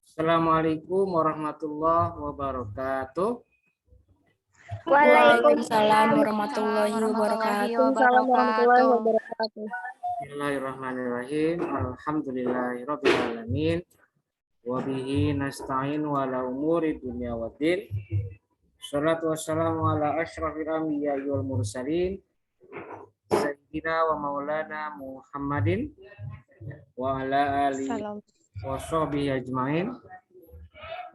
Assalamualaikum warahmatullahi wabarakatuh. Waalaikumsalam warahmatullahi wabarakatuh. Waalaikumsalam warahmatullahi wabarakatuh. Bismillahirrahmanirrahim. Alhamdulillahirabbil alamin. Wa bihi nasta'in wa ala umuri dunya waddin. Shalatu wassalamu ala asyrafil anbiya'i wal mursalin. Sayyidina wa maulana Muhammadin wa ala alihi wa sahbihi ajmain.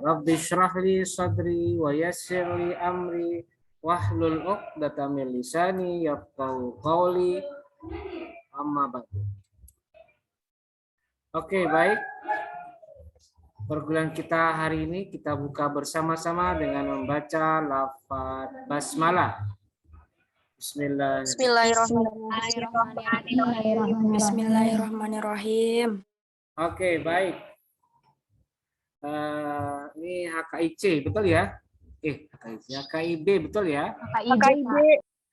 Rabbi shrah li sadri wa yassir li amri wahlul 'uqdatam min lisani yafqahu qawli. Amma ba'du. Oke, baik. Perkuliahan kita hari ini kita buka bersama-sama dengan membaca lafaz basmalah. Bismillahirrahmanirrahim. Oke, baik. Ini HKIC, betul ya? HKIC, HKIB, betul ya? HKIB.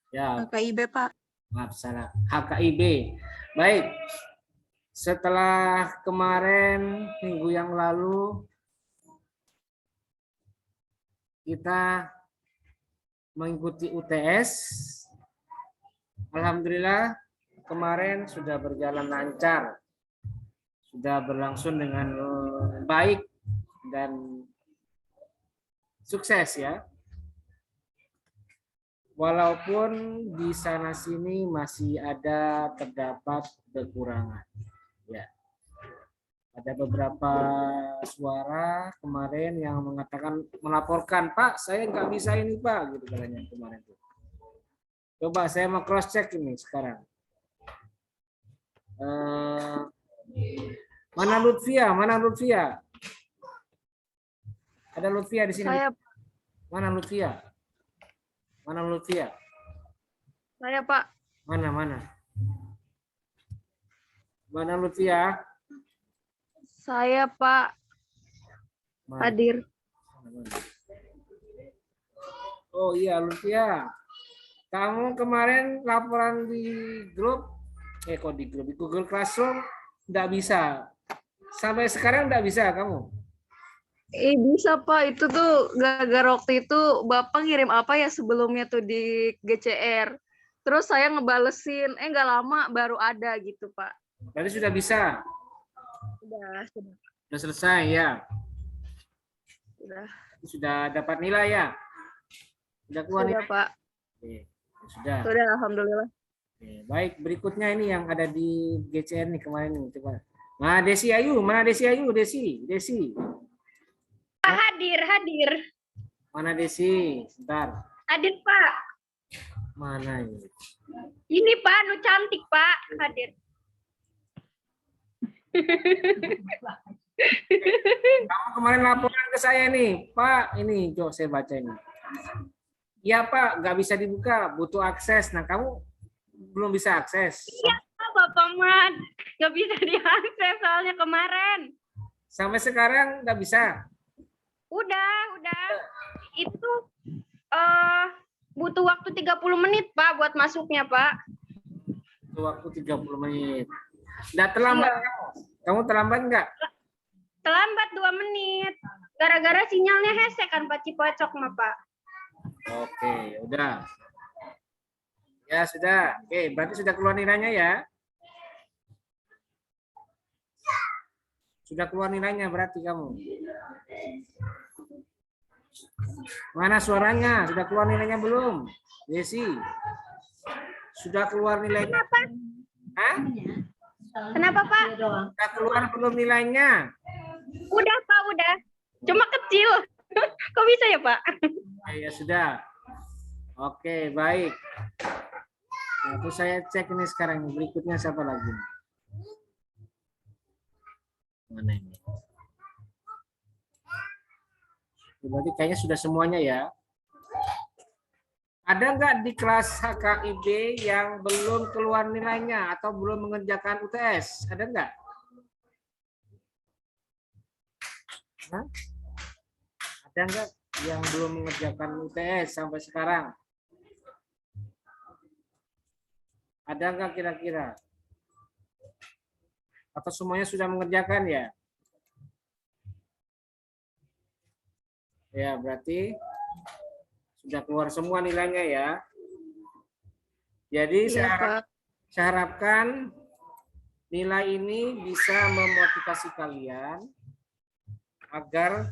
Ya, HKIB, Pak. maaf salah. HKIB. Baik. Setelah kemarin minggu yang lalu kita mengikuti UTS. Alhamdulillah kemarin sudah berjalan lancar. Sudah berlangsung dengan baik dan sukses ya. Walaupun di sana sini masih terdapat kekurangan. Ya. Ada beberapa suara kemarin yang melaporkan, Pak, saya nggak bisa ini, Pak, gitu katanya kemarin tuh. Coba saya mau cross check ini sekarang. Mana Lutfia? Mana Lutfia? Ada Lutfia di sini. Mana Lutfia? Mana Lutfia? Saya, Pak. Mana? Mana Lutfia? Saya, Pak. Mana? Hadir. Oh iya, Lutfia. Kamu kemarin laporan di grup, kok di grup, di Google Classroom nggak bisa. Sampai sekarang nggak bisa kamu? Bisa, Pak. Itu tuh gara-gara waktu itu Bapak ngirim apa ya sebelumnya tuh di GCR. Terus saya ngebalesin, nggak lama baru ada gitu, Pak. Berarti sudah bisa? Sudah. Sudah selesai ya? Sudah. Sudah dapat nilai ya? Sudah keluar Sudah, nilai? Pak. Oke, sudah. Sudah, alhamdulillah. Oke, baik, berikutnya ini yang ada di GCR nih kemarin nih, coba. Mana Desi Ayu? Mana Desi Ayu? Desi. Hadir. Mana Desi? Sebentar. Hadir, Pak. Mana ini? Ini, Pak, nu cantik, Pak. Hadir. Kamu kemarin laporan ke saya nih, Pak. Ini, coba saya baca ini. Iya, Pak, nggak bisa dibuka, butuh akses. Nah, kamu belum bisa akses. Iya, Bapak Mat. Nggak bisa diakses soalnya kemarin. Sampai sekarang nggak bisa. Udah. Itu butuh waktu 30 menit, Pak, buat masuknya, Pak. Butuh waktu 30 menit. Nggak terlambat kamu? Kamu terlambat nggak? Terlambat 2 menit. Gara-gara sinyalnya hese kan, Pak Cipocok mah, Pak. Oke, udah. Ya, sudah. Oke, berarti sudah keluar nilainya ya? Sudah keluar nilainya berarti kamu. Mana suaranya? Sudah keluar nilainya belum? Desi. Sudah keluar nilainya? Kenapa? Hah? Kenapa, Pak? Sudah keluar belum nilainya? Udah, Pak, udah. Cuma kecil. Kok bisa ya, Pak? Ya sudah. Oke, baik. Nah, terus saya cek ini sekarang. Berikutnya siapa lagi? Mana ini? Berarti kayaknya sudah semuanya ya. Ada nggak di kelas HKIB yang belum keluar nilainya atau belum mengerjakan UTS? Ada nggak? Hah? Ada nggak yang belum mengerjakan UTS sampai sekarang? Ada nggak kira-kira? Atau semuanya sudah mengerjakan ya? Ya, berarti sudah keluar semua nilainya ya. Jadi Iya, Pak. saya harapkan nilai ini bisa memotivasi kalian agar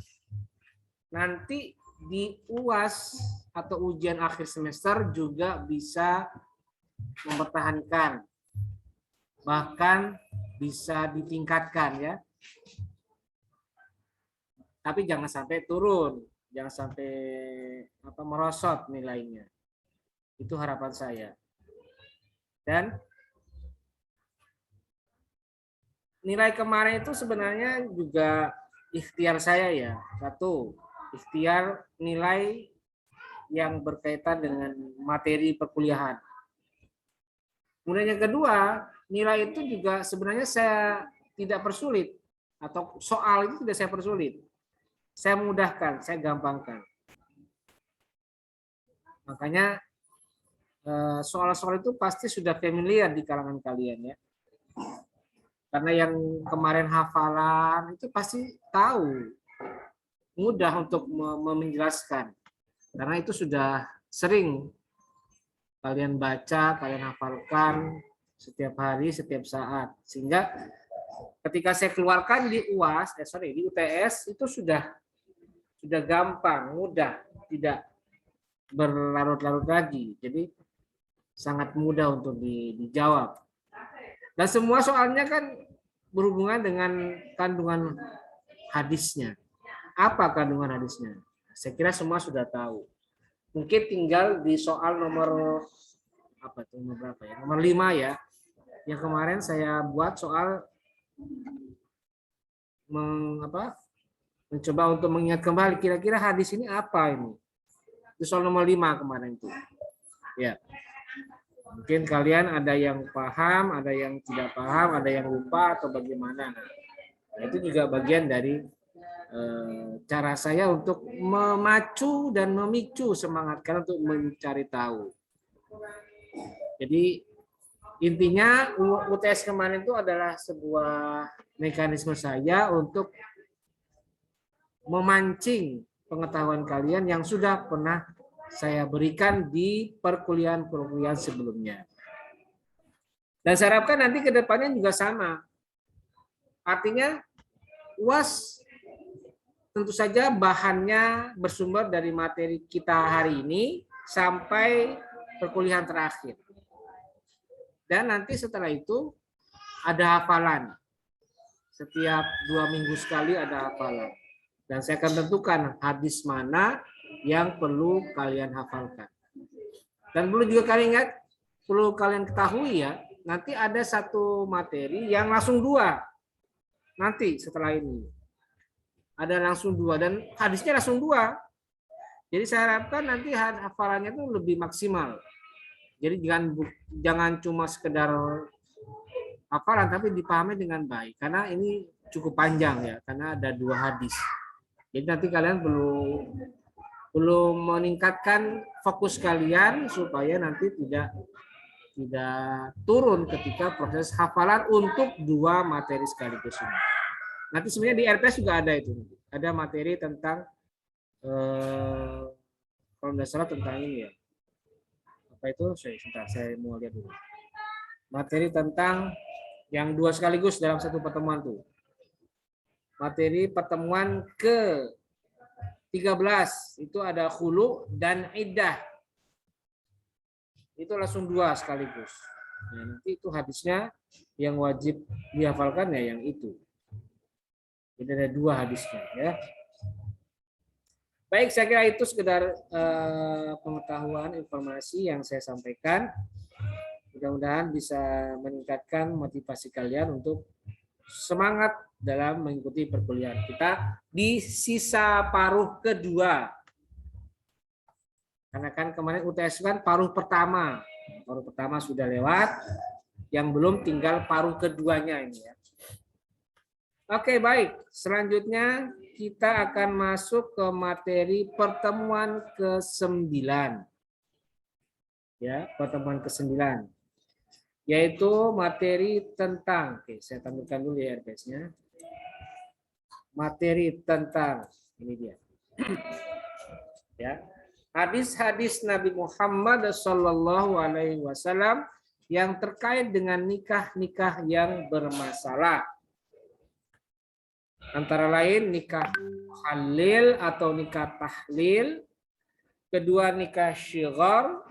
nanti di UAS atau ujian akhir semester juga bisa mempertahankan, bahkan bisa ditingkatkan ya. Tapi jangan sampai turun, jangan sampai merosot nilainya. Itu harapan saya. Dan nilai kemarin itu sebenarnya juga ikhtiar saya ya. Satu, ikhtiar nilai yang berkaitan dengan materi perkuliahan. Kemudian yang kedua, nilai itu juga sebenarnya saya tidak persulit, atau soal itu tidak saya persulit. Saya mudahkan, saya gampangkan. Makanya soal-soal itu pasti sudah familiar di kalangan kalian ya. Karena yang kemarin hafalan itu pasti tahu, mudah untuk menjelaskan. Karena itu sudah sering kalian baca, kalian hafalkan setiap hari, setiap saat. Sehingga ketika saya keluarkan di UAS, di UTS itu sudah gampang, mudah, tidak berlarut-larut lagi. Jadi sangat mudah untuk dijawab. Dan semua soalnya kan berhubungan dengan kandungan hadisnya. Apa kandungan hadisnya? Saya kira semua sudah tahu. Mungkin tinggal di soal nomor berapa ya? Nomor 5 ya. Yang kemarin saya buat soal mencoba untuk mengingat kembali kira-kira hadis ini apa ini. Itu soal nomor 5 kemarin itu. Ya. Mungkin kalian ada yang paham, ada yang tidak paham, ada yang lupa atau bagaimana. Nah, itu juga bagian dari cara saya untuk memacu dan memicu semangat kalian untuk mencari tahu. Jadi intinya UTS kemarin itu adalah sebuah mekanisme saya untuk memancing pengetahuan kalian yang sudah pernah saya berikan di perkuliahan sebelumnya. Dan saya harapkan nanti ke depannya juga sama. Artinya UAS tentu saja bahannya bersumber dari materi kita hari ini sampai perkuliahan terakhir. Dan nanti setelah itu ada hafalan. Setiap 2 minggu sekali ada hafalan. Dan saya akan tentukan hadis mana yang perlu kalian hafalkan. Dan perlu juga kalian ingat, perlu kalian ketahui ya, nanti ada satu materi yang langsung 2. Nanti setelah ini. Ada langsung 2 dan hadisnya langsung 2. Jadi saya harapkan nanti hafalannya itu lebih maksimal. Jadi jangan cuma sekedar hafalan tapi dipahami dengan baik. Karena ini cukup panjang ya, karena ada 2 hadis. Jadi nanti kalian perlu meningkatkan fokus kalian supaya nanti tidak turun ketika proses hafalan untuk 2 materi sekaligus ini. Nanti sebenarnya di RPS juga ada itu. Ada materi tentang kalau tidak salah tentang ini ya. Apa itu? Saya mau lihat dulu. Materi tentang yang 2 sekaligus dalam satu pertemuan tuh. Materi pertemuan ke-13 itu ada khulu dan iddah. Itu langsung 2 sekaligus. Nah, nanti itu hadisnya yang wajib dihafalkan ya yang itu. Jadi ada 2 hadisnya ya. Baik, saya kira itu sekedar pengetahuan informasi yang saya sampaikan. Mudah-mudahan bisa meningkatkan motivasi kalian untuk semangat dalam mengikuti perkuliahan kita di sisa paruh kedua. Karena kan kemarin UTS kan paruh pertama. Paruh pertama sudah lewat, yang belum tinggal paruh keduanya ini ya. Oke, baik. Selanjutnya kita akan masuk ke materi pertemuan ke-9. Ya, pertemuan ke-9. Yaitu materi tentang, oke, saya tampilkan dulu ya RPS-nya. Materi tentang, ini dia. Ya. Hadis-hadis Nabi Muhammad Shallallahu Alaihi Wasallam yang terkait dengan nikah-nikah yang bermasalah. Antara lain nikah halil atau nikah tahlil, kedua nikah syighar,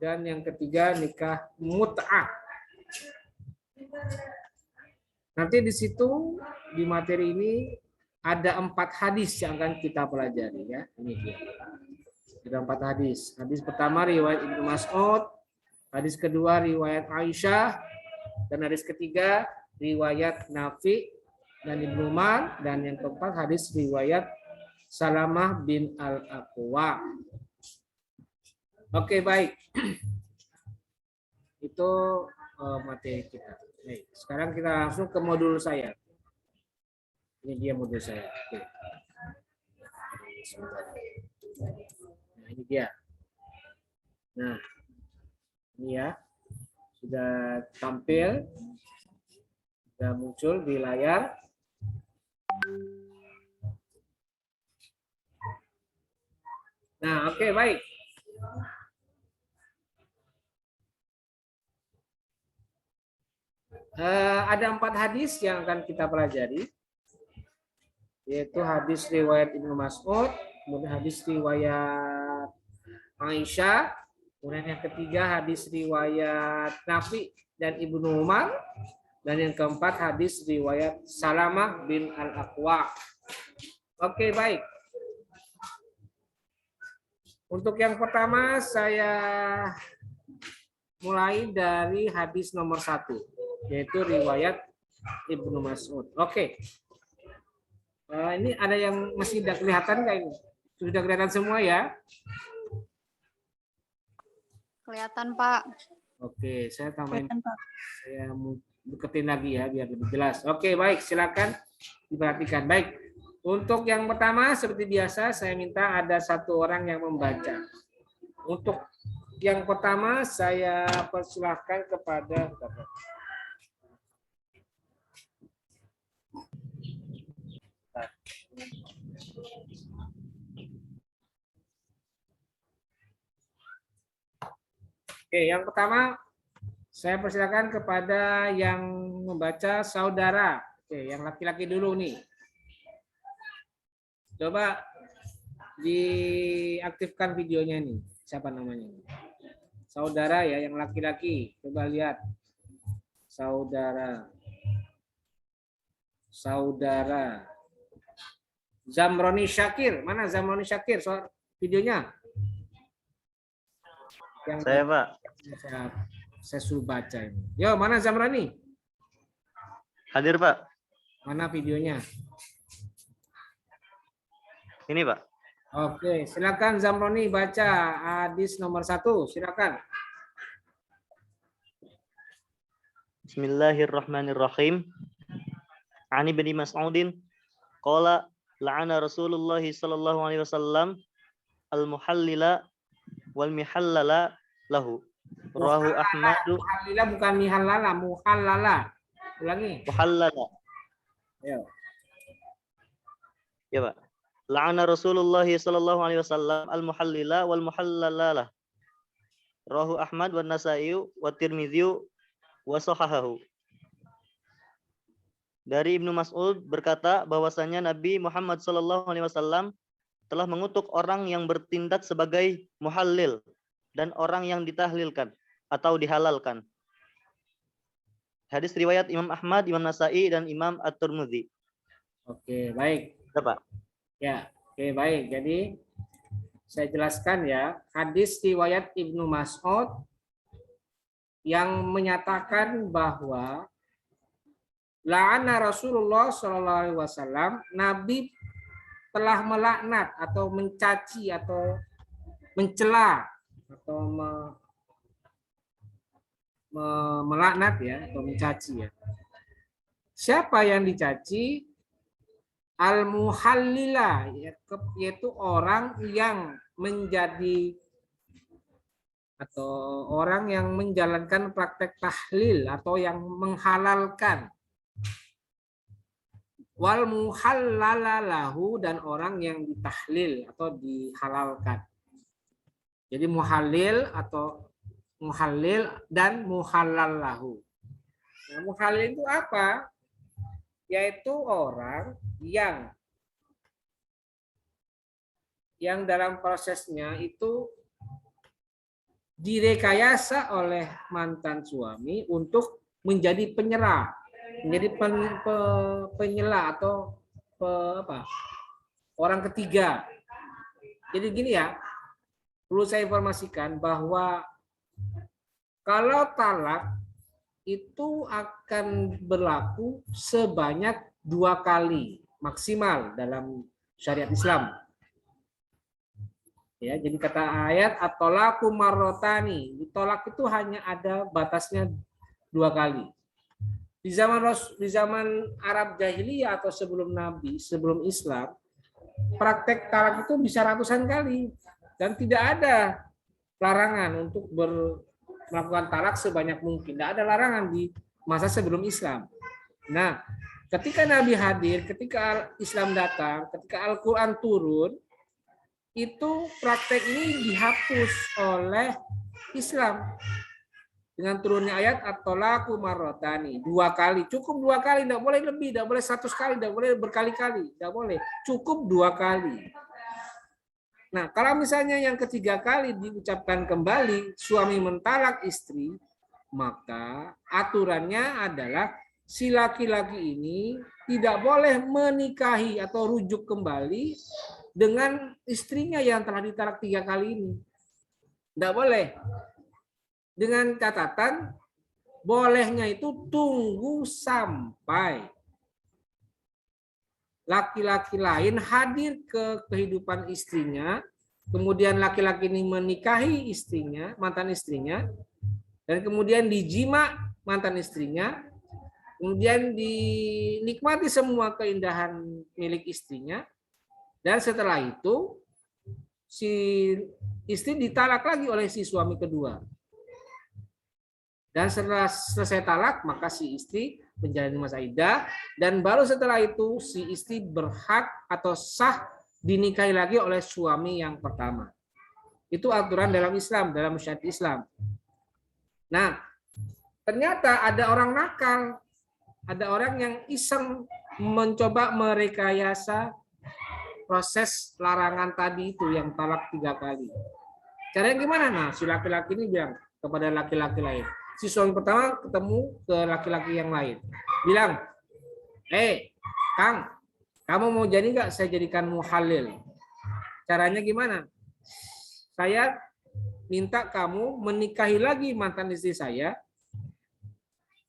dan yang ketiga nikah mut'ah. Nanti di situ di materi ini ada 4 hadis yang akan kita pelajari ya. Ini dia. Ada 4 hadis. Hadis pertama riwayat Ibnu Mas'ud, hadis kedua riwayat Aisyah, dan hadis ketiga riwayat Nafi dan Ibnu Umar, dan yang keempat hadis riwayat Salamah bin Al-Aqwa. Oke, baik. Itu materi kita. Baik, sekarang kita langsung ke modul saya. Ini dia modul saya. Oke. Nah, ini dia. Nah, ini ya. Sudah tampil. Sudah muncul di layar. Nah, oke, baik. Ada 4 hadis yang akan kita pelajari, yaitu hadis riwayat Ibnu Mas'ud, kemudian hadis riwayat Aisyah, kemudian yang ketiga hadis riwayat Nafi dan Ibnu Umar, dan yang keempat hadis riwayat Salamah bin Al-Aqwa. Oke, baik. Untuk yang pertama saya mulai dari hadis nomor 1. Yaitu riwayat Ibnu Mas'ud. Oke. Ini ada yang masih tidak kelihatan nggak ini? Sudah kelihatan semua ya? Kelihatan, Pak. Oke, saya tambahin. Saya deketin lagi ya biar lebih jelas. Oke, baik. Silakan diperhatikan. Baik. Untuk yang pertama seperti biasa saya minta ada 1 orang yang membaca. Untuk yang pertama saya persilahkan kepada Oke, yang pertama saya persilakan kepada yang membaca saudara. Oke, yang laki-laki dulu nih. Coba diaktifkan videonya nih. Siapa namanya? Saudara ya, yang laki-laki. Coba lihat. Saudara. Saudara. Zamroni Syakir. Mana Zamroni Syakir? Soal videonya. Yang Saya, Pak. Saya suruh baca ini. Yo, mana Zamroni? Hadir, Pak. Mana videonya? Ini, Pak. Oke, silakan Zamroni baca hadis nomor 1. Silakan. Bismillahirrahmanirrahim. Ani bin Mas'udin qala la'ana Rasulullah sallallahu alaihi wasallam al-muhallila wal mihallala lahu. Rawahu Ahmad. Muhallila bukan mihallala, muhallala. Ulangi. Muhallala. Ayo. Ya, Pak. La'ana Rasulullah sallallahu alaihi wasallam al-muhallila wal muhallala. Rawahu Ahmad wa Nasa'i wa Tirmidzi wa sahahahu. Dari Ibnu Mas'ud berkata bahwasanya Nabi Muhammad sallallahu alaihi wasallam telah mengutuk orang yang bertindak sebagai muhallil dan orang yang ditahlilkan atau dihalalkan. Hadis riwayat Imam Ahmad, Imam Nasa'i dan Imam At-Tirmidzi. Oke, baik. Ya, Pak. Ya, oke, baik. Jadi saya jelaskan ya, hadis riwayat Ibnu Mas'ud yang menyatakan bahwa la'ana Rasulullah Shallallahu Alaihi Wasallam, Nabi telah melaknat atau mencaci atau mencela atau melaknat ya atau mencaci ya. Siapa yang dicaci? Al-muhallila, yaitu orang yang menjadi atau orang yang menjalankan praktek tahlil atau yang menghalalkan wal muhallalalahu, dan orang yang ditahlil atau dihalalkan. Jadi muhallil atau muhallil dan muhallallahu. Nah, muhallil itu apa? Yaitu orang yang dalam prosesnya itu direkayasa oleh mantan suami untuk menjadi penyela, penyela atau orang ketiga. Jadi gini ya, perlu saya informasikan bahwa kalau talak itu akan berlaku sebanyak 2 kali maksimal dalam syariat Islam. Ya, jadi kata ayat at-thalaqu marrotani, ditolak itu hanya ada batasnya 2 kali. Di zaman Arab jahiliyah atau sebelum Nabi, sebelum Islam, praktek talak itu bisa ratusan kali dan tidak ada larangan untuk melakukan talak sebanyak mungkin. Tidak ada larangan di masa sebelum Islam. Nah, ketika Nabi hadir, ketika Islam datang, ketika Al-Quran turun, itu praktek ini dihapus oleh Islam dengan turunnya ayat at-thalaqu marrotani, 2 kali, cukup 2 kali, tidak boleh lebih, tidak boleh 100 kali, tidak boleh berkali-kali, tidak boleh, cukup 2 kali. Nah, kalau misalnya yang ketiga kali diucapkan kembali suami mentalak istri, maka aturannya adalah si laki-laki ini tidak boleh menikahi atau rujuk kembali dengan istrinya yang telah ditalak 3 kali ini. Tidak boleh. Dengan catatan, bolehnya itu tunggu sampai laki-laki lain hadir ke kehidupan istrinya, kemudian laki-laki ini menikahi istrinya, mantan istrinya, dan kemudian dijima mantan istrinya, kemudian dinikmati semua keindahan milik istrinya, dan setelah itu si istri ditalak lagi oleh si suami kedua. Dan setelah selesai talak, maka si istri menjalani masa iddah, dan baru setelah itu si istri berhak atau sah dinikahi lagi oleh suami yang pertama. Itu aturan dalam Islam, dalam syariat Islam. Nah, ternyata ada orang nakal, ada orang yang iseng mencoba merekayasa proses larangan tadi itu yang talak 3 kali. Caranya gimana? Nah, si laki-laki ini bilang kepada laki-laki lain. Si suami pertama ketemu ke laki-laki yang lain. Bilang, Kang, kamu mau jadi nggak saya jadikan muhallil? Caranya gimana? Saya minta kamu menikahi lagi mantan istri saya.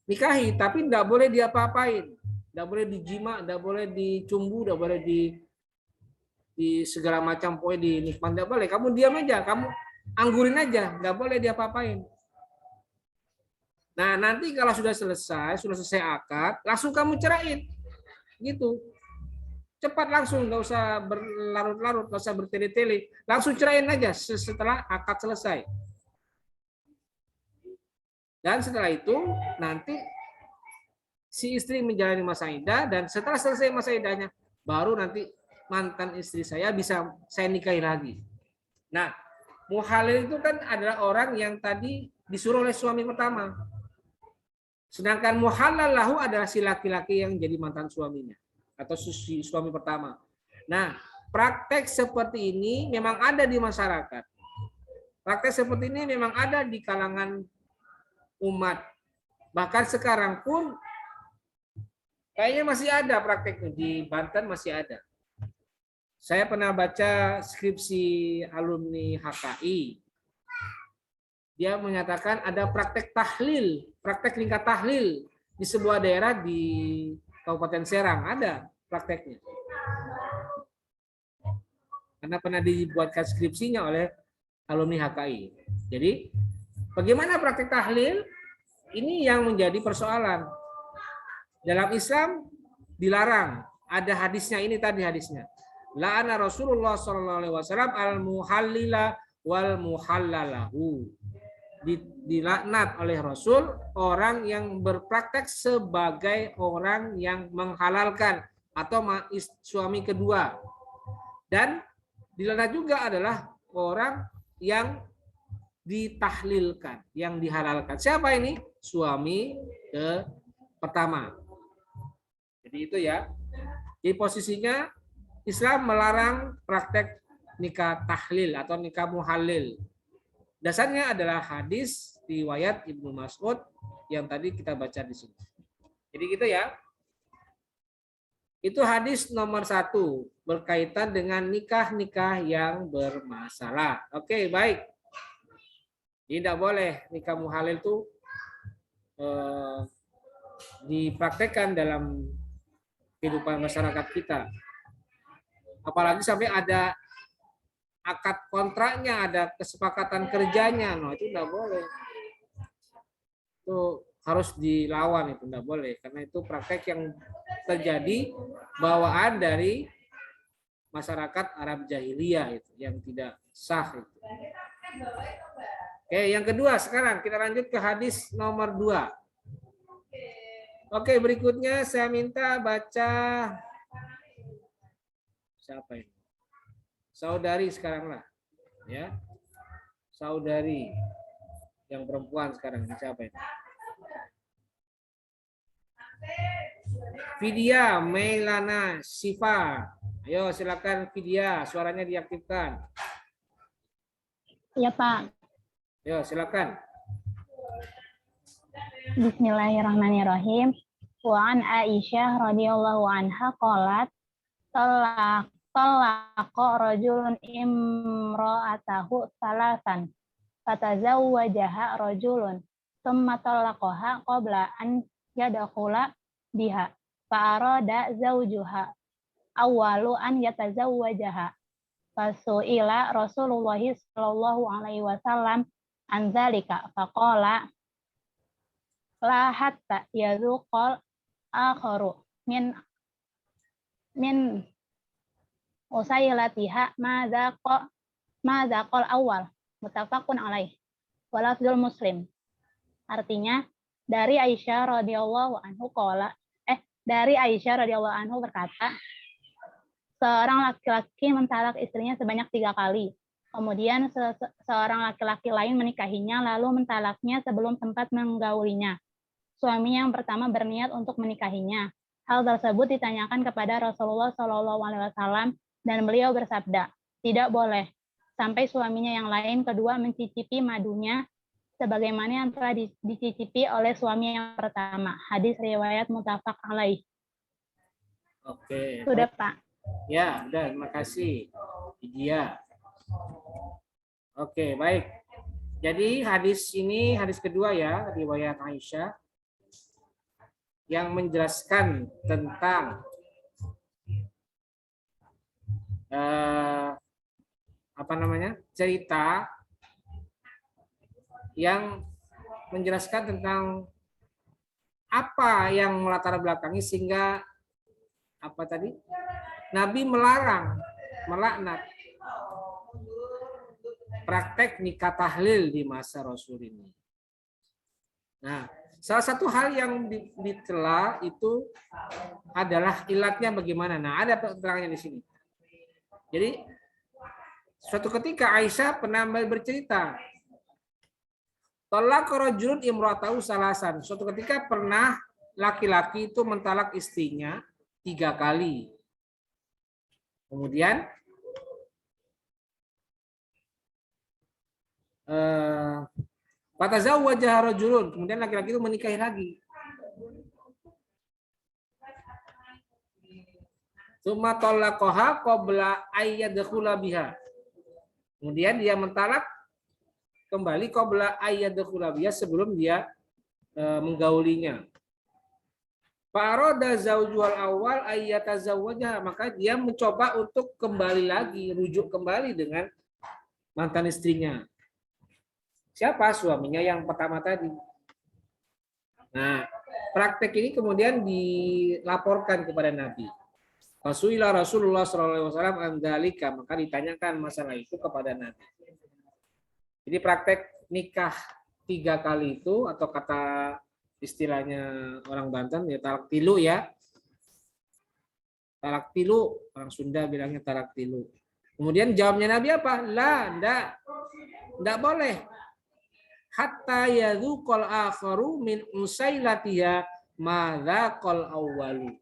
Nikahi, tapi nggak boleh diapa-apain. Nggak boleh dijima, nggak boleh dicumbu, nggak boleh di segala macam poin dinikmat, nggak boleh. Kamu diam aja, kamu anggurin aja, nggak boleh diapa-apain. Nah, nanti kalau sudah selesai akad, langsung kamu ceraiin. Gitu. Cepat langsung, nggak usah berlarut-larut, nggak usah bertele-tele. Langsung ceraiin aja setelah akad selesai. Dan setelah itu, nanti si istri menjalani masa iddah, dan setelah selesai masa iddahnya, baru nanti mantan istri saya bisa saya nikahi lagi. Nah, muhallil itu kan adalah orang yang tadi disuruh oleh suami pertama. Sedangkan muhallal lahu adalah si laki-laki yang jadi mantan suaminya atau si suami pertama. Nah, praktek seperti ini memang ada di masyarakat. Praktek seperti ini memang ada di kalangan umat. Bahkan sekarang pun kayaknya masih ada prakteknya, di Banten masih ada. Saya pernah baca skripsi alumni HKI. Dia menyatakan ada praktek tahlil, praktek tingkat tahlil di sebuah daerah di Kabupaten Serang, ada prakteknya. Karena pernah dibuatkan skripsinya oleh alumni HKI. Jadi, bagaimana praktek tahlil? Ini yang menjadi persoalan. Dalam Islam dilarang. Ada hadisnya, ini tadi hadisnya. La'ana Rasulullah SAW al-muhallila wal muhallalahu. Dilaknat oleh Rasul orang yang berpraktek sebagai orang yang menghalalkan atau suami kedua. Dan dilarang juga adalah orang yang ditahlilkan, yang dihalalkan. Siapa ini? Suami pertama. Jadi itu ya. Di posisinya Islam melarang praktek nikah tahlil atau nikah muhalil. Dasarnya adalah hadis riwayat Ibnu Mas'ud yang tadi kita baca di sini. Jadi gitu ya. Itu hadis nomor 1 berkaitan dengan nikah-nikah yang bermasalah. Oke, baik. Tidak boleh nikah muhalil itu dipraktekkan dalam kehidupan masyarakat kita. Apalagi sampai ada akad kontraknya, ada kesepakatan kerjanya, no itu tidak boleh. Itu harus dilawan, itu tidak boleh karena itu praktek yang terjadi bawaan dari masyarakat Arab jahiliyah itu yang tidak sah itu. Oke, yang kedua sekarang kita lanjut ke hadis nomor 2. Oke, berikutnya saya minta baca siapa ini? Saudari sekarang lah, ya. Saudari yang perempuan sekarang ini siapa ini? Vidya Mailana Sifa. Ayo silakan Vidya, suaranya diaktifkan. Ya Pak. Ayo silakan. Bismillahirrahmanirrahim. Wa an Aisyah radhiyallahu anha qalat talaqa rajulun imra'atahu salasan fatazawwajaha rajulun thumma talaqaha qabla an yadkhula biha fa'arada zawjuha awwalu an yatazawwajaha fasu'ila Rasulullah sallallahu alaihi wasallam an dzalika faqala la hatta yazuqal akharu min usailatiha madzaqal awal muttafaqun alaih walafzul Muslim. Artinya dari Aisyah radhiyallahu anhu berkata, seorang laki-laki mentalak istrinya sebanyak 3 kali. Kemudian seorang laki-laki lain menikahinya lalu mentalaknya sebelum sempat menggaulinya. Suami yang pertama berniat untuk menikahinya. Hal tersebut ditanyakan kepada Rasulullah SAW dan beliau bersabda, tidak boleh sampai suaminya yang lain kedua mencicipi madunya sebagaimana yang telah dicicipi oleh suami yang pertama. Hadis riwayat muttafaq alaih. Oke. Sudah Pak. Ya, udah, terima kasih. Iya. Oke, baik. Jadi hadis ini hadis kedua ya, riwayat Aisyah yang menjelaskan tentang cerita yang menjelaskan tentang apa yang melatar belakangi sehingga apa tadi Nabi melaknat praktek nikah tahlil di masa Rasul ini. Nah, salah satu hal yang dicela itu adalah ilatnya bagaimana. Nah, ada keterangannya di sini. Jadi, suatu ketika Aisyah pernah bercerita, talaqa rajulun imra'atahu salasan. Suatu ketika pernah laki-laki itu mentalak istrinya 3 kali. Kemudian fatazawwajaha rajulun, kemudian laki-laki itu menikahi lagi. Tsumma talaqaha qabla ayyadkhula biha. Kemudian dia mentalak kembali qabla ayyadkhula biha, sebelum dia menggaulinya. Fa'arada zawjuhal awal ayyatazawwajaha, maka dia mencoba untuk kembali lagi, rujuk kembali dengan mantan istrinya. Siapa? Suaminya yang pertama tadi. Nah, praktek ini kemudian dilaporkan kepada Nabi. Fasuila Rasulullah SAW andalika, maka ditanyakan masalah itu kepada Nabi. Jadi praktek nikah 3 kali itu, atau kata istilahnya orang Banten ya talak tilu ya, Talak tilu, orang Sunda bilangnya talak tilu. Kemudian jawabnya Nabi apa? La, enggak boleh. Hatta yadzuqal akharu min usailatiha madza qal awwalu.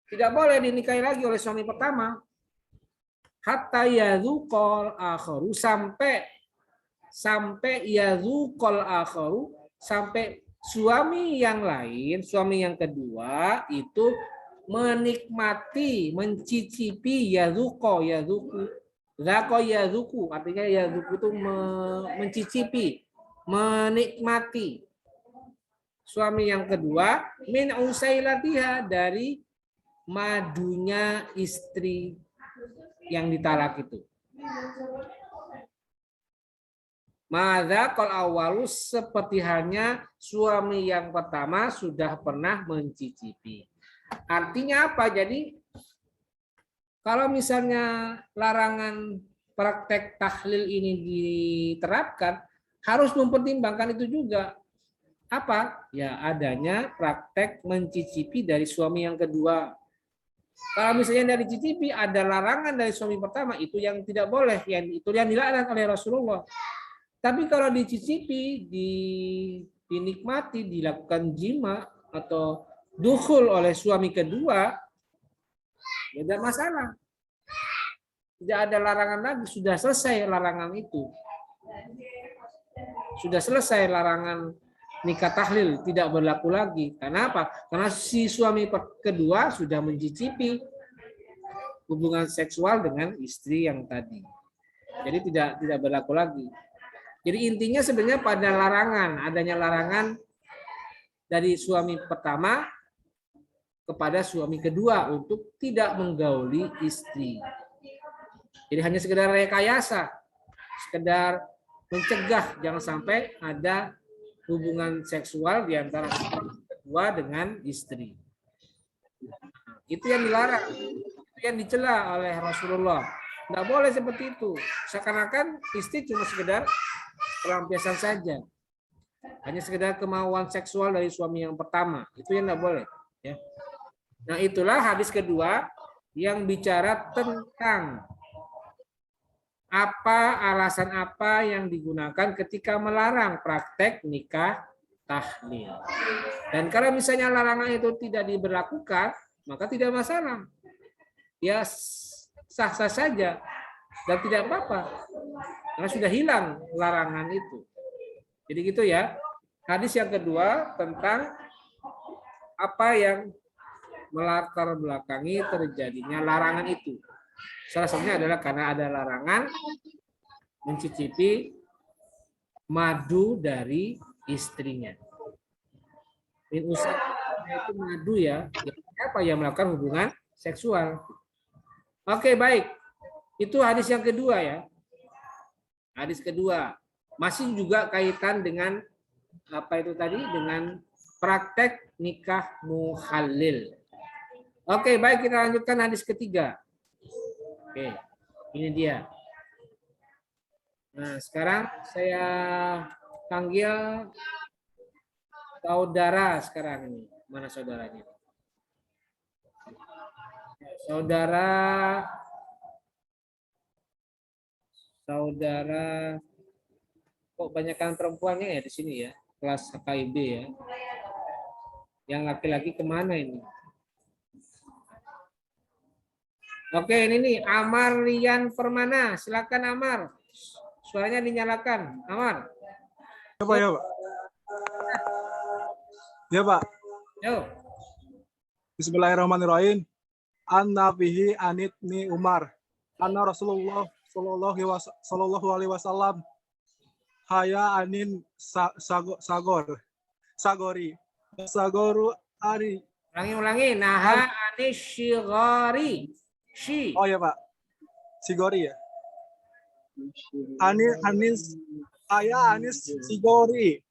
Tidak boleh dinikahi lagi oleh suami pertama. Hatta yadzuqal akharu, sampai yadzuqal akharu, sampai suami yang lain, suami yang kedua itu menikmati, mencicipi yazuko, zako yazuku, artinya yazuku itu mencicipi, menikmati. Suami yang kedua min usailatiha, dari madunya istri yang ditalak itu. Madza qal awalu, seperti halnya suami yang pertama sudah pernah mencicipi. Artinya apa? Jadi kalau misalnya larangan praktek tahlil ini diterapkan, harus mempertimbangkan itu juga. Apa? Ya adanya praktek mencicipi dari suami yang kedua. Kalau misalnya dari cicipi ada larangan dari suami pertama, itu yang tidak boleh, itu yang dilarang oleh Rasulullah. Tapi kalau dicicipi, dinikmati, dilakukan jima atau dukhul oleh suami kedua, ya tidak masalah. Tidak ada larangan lagi, sudah selesai larangan itu. Sudah selesai larangan nikah tahlil, tidak berlaku lagi. Karena apa? Karena si suami kedua sudah mencicipi hubungan seksual dengan istri yang tadi. Jadi tidak berlaku lagi. Jadi intinya sebenarnya pada larangan, adanya larangan dari suami pertama kepada suami kedua untuk tidak menggauli istri. Jadi hanya sekedar rekayasa, sekedar mencegah jangan sampai ada hubungan seksual di antara suami kedua dengan istri. Itu yang dilarang, itu yang dicela oleh Rasulullah. Tidak boleh seperti itu. Seakan-akan istri cuma sekedar pelampiasan saja, hanya sekedar kemauan seksual dari suami yang pertama, itu yang tidak boleh. Ya. Nah itulah hadis kedua yang bicara tentang alasan apa yang digunakan ketika melarang praktek nikah tahlil. Dan kalau misalnya larangan itu tidak diberlakukan, maka tidak masalah. Ya sah-sah saja dan tidak apa-apa. Karena sudah hilang larangan itu. Jadi gitu ya. Hadis yang kedua tentang apa yang melatar belakangi terjadinya larangan itu. Salah satunya adalah karena ada larangan mencicipi madu dari istrinya. Min usah itu madu ya. Apa yang melakukan hubungan seksual. Oke, baik. Itu hadis yang kedua ya. Hadis kedua masih juga kaitan dengan apa itu tadi, dengan praktek nikah muhallil. Oke, baik, kita lanjutkan hadis ketiga. Oke, ini dia. Nah, sekarang saya panggil saudara sekarang ini. Mana saudaranya? Saudara kok banyakkan perempuannya ya di sini ya, kelas HKIB ya. Yang laki-laki kemana ini? Oke, ini nih Amar Rian Permana, silakan Amar. Suaranya dinyalakan, Amar. Ya Pak, ya Pak. Ya Pak. Yo. Bismillahirrahmanirrahim. An-Nabihi Anitni Umar. Anna Rasulullah Sallallahu Alaihi Wasallam haya anin sagori sagoru ari. Ulangi. Naha anis syigari. Oh ya Pak. Sigori ya. Anis sigori.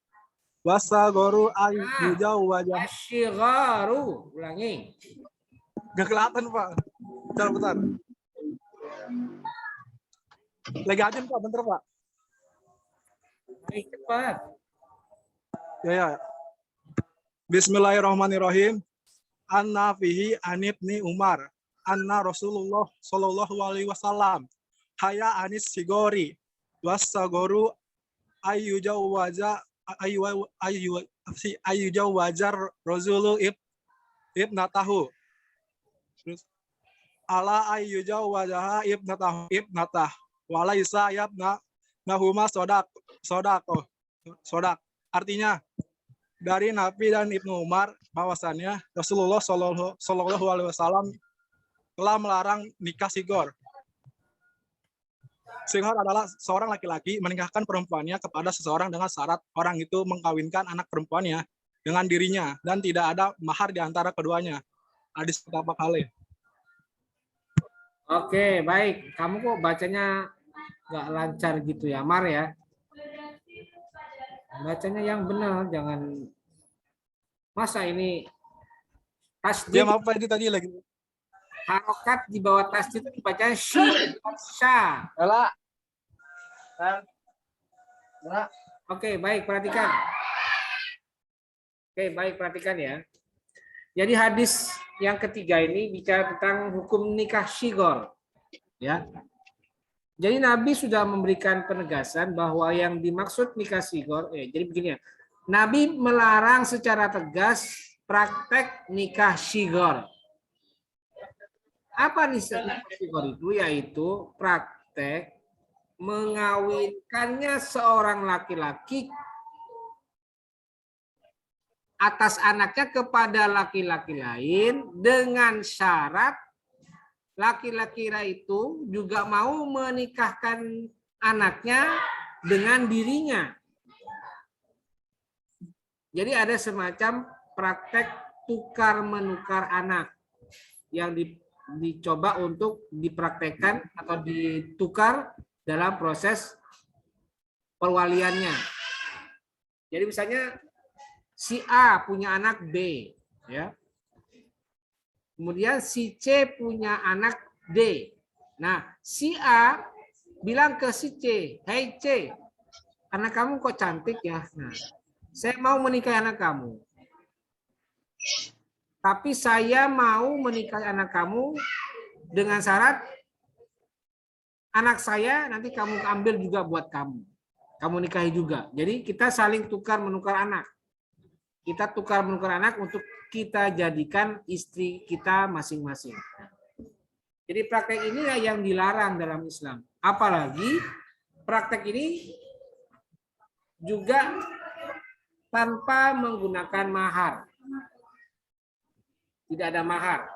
Wasagoru ari hujau wajah. Asyigaru. Ulangi. Gak kelihatan Pak. Bentar. Lagi aja Pak, bentar Pak. Baik, cepat. Ya. Bismillahirrahmanirrahim. An-Nafihi Anibni Umar. anna Rasulullah sallallahu alaihi wasallam haya anis sigori wasagoru ayyujawajar Rasulu ibnatahu. Terus ala ayyujawajaha ibnatah walaisa nahuma sodak. Artinya dari Nabi dan Ibnu Umar bahwasannya Rasulullah Shallallahu Alaihi Wasallam telah melarang nikah sigor. Sigor adalah seorang laki-laki menikahkan perempuannya kepada seseorang dengan syarat orang itu mengkawinkan anak perempuannya dengan dirinya dan tidak ada mahar di antara keduanya. Hadis muttafaq alaih. Oke, baik. Kamu kok bacanya nggak lancar gitu ya, Mar ya? Bacanya yang benar, jangan masa ini tasdid. Ya maaf Pak, itu tadi lagi. Harokat di bawah tasdid itu dibacanya sya. Oke, baik, perhatikan. Oke, baik, perhatikan ya. Jadi hadis yang ketiga ini bicara tentang hukum nikah syigor. Ya. Jadi Nabi sudah memberikan penegasan bahwa yang dimaksud nikah syigor, jadi begini ya. Nabi melarang secara tegas praktek nikah syigor. Apa nikah syigor itu? Yaitu praktek mengawinkannya seorang laki-laki atas anaknya kepada laki-laki lain dengan syarat laki-laki itu juga mau menikahkan anaknya dengan dirinya. Jadi ada semacam praktek tukar menukar anak yang dicoba untuk dipraktekkan atau ditukar dalam proses perwaliannya. Jadi misalnya si A punya anak B, ya. Kemudian si C punya anak D. Nah, si A bilang ke si C, "Hei C, anak kamu kok cantik ya? Nah, saya mau menikahi anak kamu. Tapi saya mau menikahi anak kamu dengan syarat anak saya nanti kamu ambil juga buat kamu. Kamu nikahi juga. Jadi kita saling tukar menukar anak. Kita tukar menukar anak untuk kita jadikan istri kita masing-masing. Jadi praktek inilah yang dilarang dalam Islam. Apalagi praktek ini juga tanpa menggunakan mahar. Tidak ada mahar.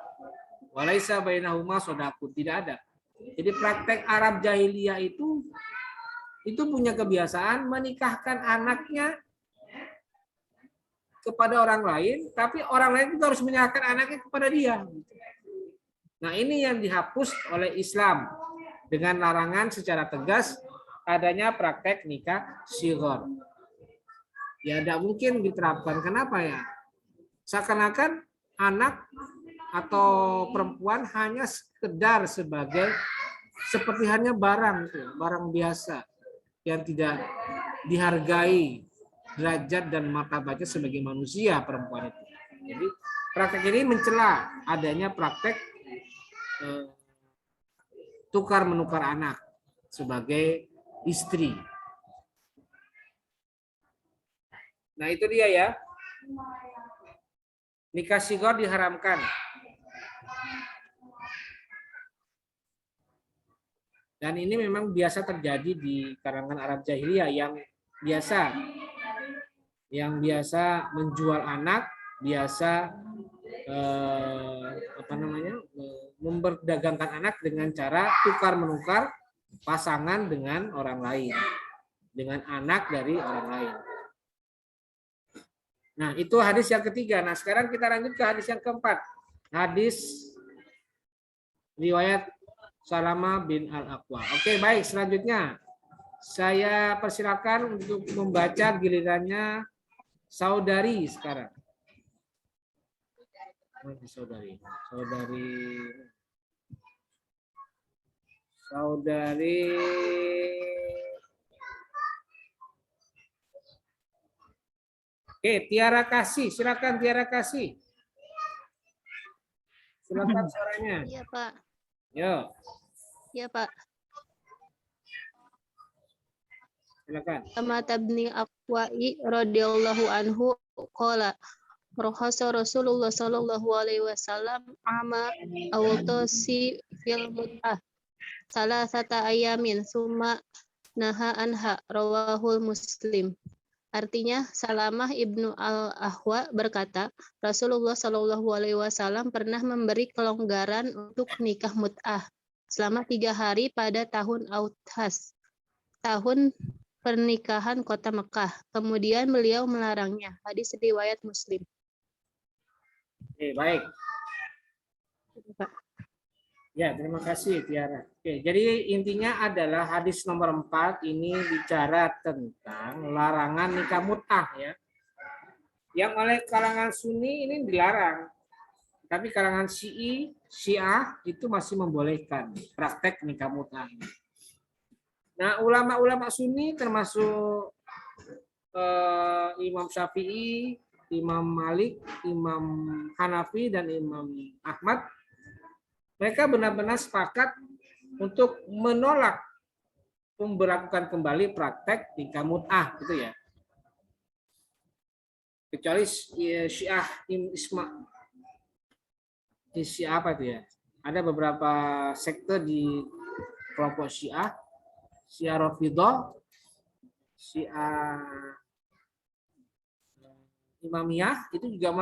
Walaisa bainahuma shadaqun, tidak ada. Jadi praktek Arab jahiliyah itu punya kebiasaan menikahkan anaknya kepada orang lain, tapi orang lain juga harus menyerahkan anaknya kepada dia. Nah, ini yang dihapus oleh Islam dengan larangan secara tegas adanya praktek nikah syigor. Ya, tidak mungkin diterapkan. Kenapa ya? Seakan-akan anak atau perempuan hanya sekedar sebagai seperti hanya barang, barang biasa yang tidak dihargai derajat dan martabatnya sebagai manusia perempuan itu. Jadi praktek ini mencela adanya praktek tukar menukar anak sebagai istri. Nah, itu dia ya. Nikah syigor diharamkan. Dan ini memang biasa terjadi di kalangan Arab jahiliyah yang biasa menjual anak, biasa memperdagangkan anak dengan cara tukar menukar pasangan dengan orang lain, dengan anak dari orang lain. Nah, itu hadis yang ketiga. Nah, sekarang kita lanjut ke hadis yang keempat. Hadis riwayat Salama bin Al-Aqwa. Oke, baik. Selanjutnya saya persilakan untuk membaca gilirannya saudari sekarang. Saudari. Oke, Tiara Kasih, silakan Tiara Kasih. Silakan suaranya. Iya, Pak. Yo, Iya, Pak. silakan. Amat bin Aqwa'i radhiyallahu anhu qala Rohasa Rasulullah sallallahu alaihi wasallam ama awtasi fil mut'ah salasata ayamin summa naha anha rawahul Muslim. Artinya, Salamah ibnu al-Ahwa berkata, Rasulullah Shallallahu Alaihi Wasallam pernah memberi kelonggaran untuk nikah mut'ah selama 3 hari pada tahun Authas, tahun pernikahan kota Mekah. Kemudian beliau melarangnya. Hadis riwayat Muslim. Oke, baik. Pak. Ya, terima kasih Tiara. Oke, jadi intinya adalah hadis nomor 4 ini bicara tentang larangan nikah mut'ah ya. Yang oleh kalangan Sunni ini dilarang. Tapi kalangan Syiah itu masih membolehkan praktek nikah mut'ah. Nah, ulama-ulama Sunni termasuk Imam Syafi'i, Imam Malik, Imam Hanafi, dan Imam Ahmad, mereka benar-benar sepakat untuk menolak memberlakukan kembali praktek nikah mut'ah, gitu ya. Kecuali Syiah Syiah apa itu ya? Ada beberapa sekte di kelompok Syiah Rafidhah, Syiah Imamiyah itu juga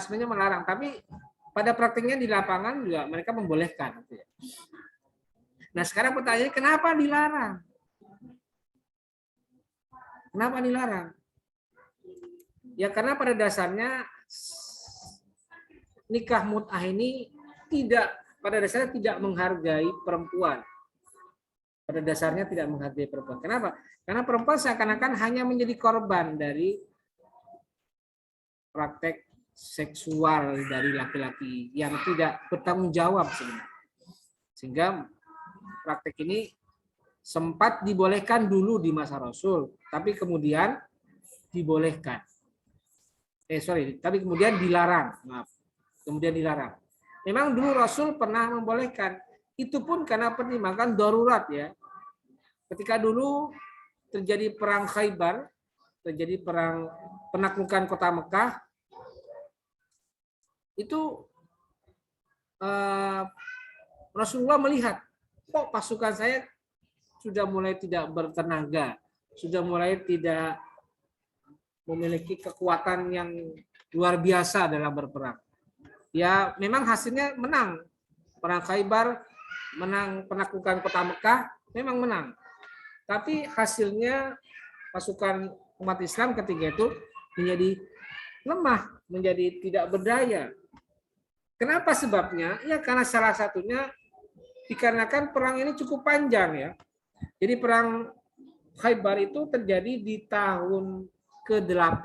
sebenarnya melarang, tapi pada praktiknya di lapangan juga mereka membolehkan. Nah, sekarang pertanyaannya, kenapa dilarang? Kenapa dilarang? Ya karena pada dasarnya nikah mut'ah ini pada dasarnya tidak menghargai perempuan. Pada dasarnya tidak menghargai perempuan. Kenapa? Karena perempuan seakan-akan hanya menjadi korban dari praktek seksual dari laki-laki yang tidak bertanggung jawab sebenarnya. Sehingga praktek ini sempat dibolehkan dulu di masa Rasul, tapi kemudian dibolehkan. Tapi kemudian dilarang. Maaf. Kemudian dilarang. Memang dulu Rasul pernah membolehkan. Itu pun karena pertimbangan darurat ya. Ketika dulu terjadi perang Khaybar, terjadi perang penaklukan kota Mekah, itu Rasulullah melihat, kok pasukan saya sudah mulai tidak bertenaga, sudah mulai tidak memiliki kekuatan yang luar biasa dalam berperang. Ya memang hasilnya menang. Perang Khaybar, menang penaklukan kota Mekah, memang menang. Tapi hasilnya pasukan umat Islam ketika itu menjadi lemah, menjadi tidak berdaya. Kenapa sebabnya? Ya karena salah satunya dikarenakan perang ini cukup panjang ya. Jadi perang Khaybar itu terjadi di tahun ke-8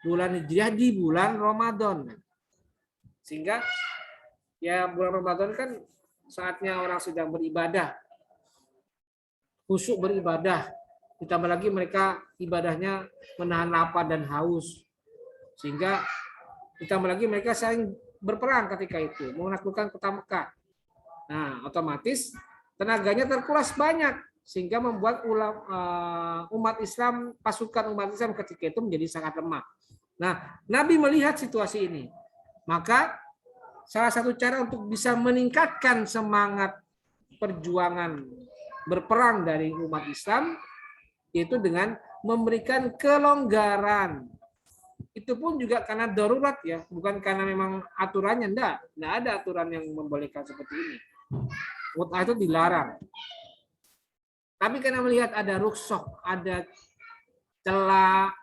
bulan Hijriah di bulan Ramadan. Sehingga ya bulan Ramadan kan saatnya orang sedang beribadah, khusyuk beribadah. Ditambah lagi mereka ibadahnya menahan lapar dan haus. Sehingga ditambah lagi mereka saling berperang ketika itu, menaklukkan kota Mekah. Nah, otomatis tenaganya terkuras banyak sehingga membuat umat Islam, pasukan umat Islam ketika itu menjadi sangat lemah. Nah, Nabi melihat situasi ini. Maka salah satu cara untuk bisa meningkatkan semangat perjuangan berperang dari umat Islam yaitu dengan memberikan kelonggaran. Itu pun juga karena darurat ya, bukan karena memang aturannya, enggak ada aturan yang membolehkan seperti ini. Mut'ah itu dilarang. Tapi karena melihat ada rukhsah, ada celah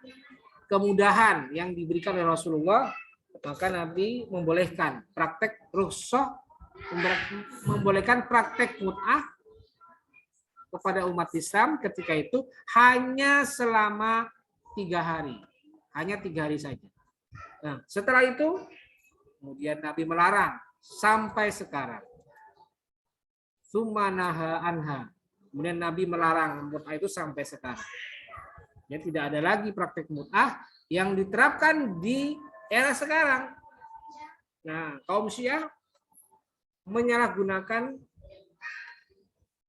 kemudahan yang diberikan oleh Rasulullah, maka Nabi membolehkan praktek rukhsah, membolehkan praktek mut'ah kepada umat Islam ketika itu hanya selama 3 hari. Hanya 3 hari saja. Nah, setelah itu kemudian Nabi melarang sampai sekarang. Sumanaha anha. Kemudian Nabi melarang mut'ah itu sampai sekarang. Ya, tidak ada lagi praktek mut'ah yang diterapkan di era sekarang. Nah, kaum Syiah menyalahgunakan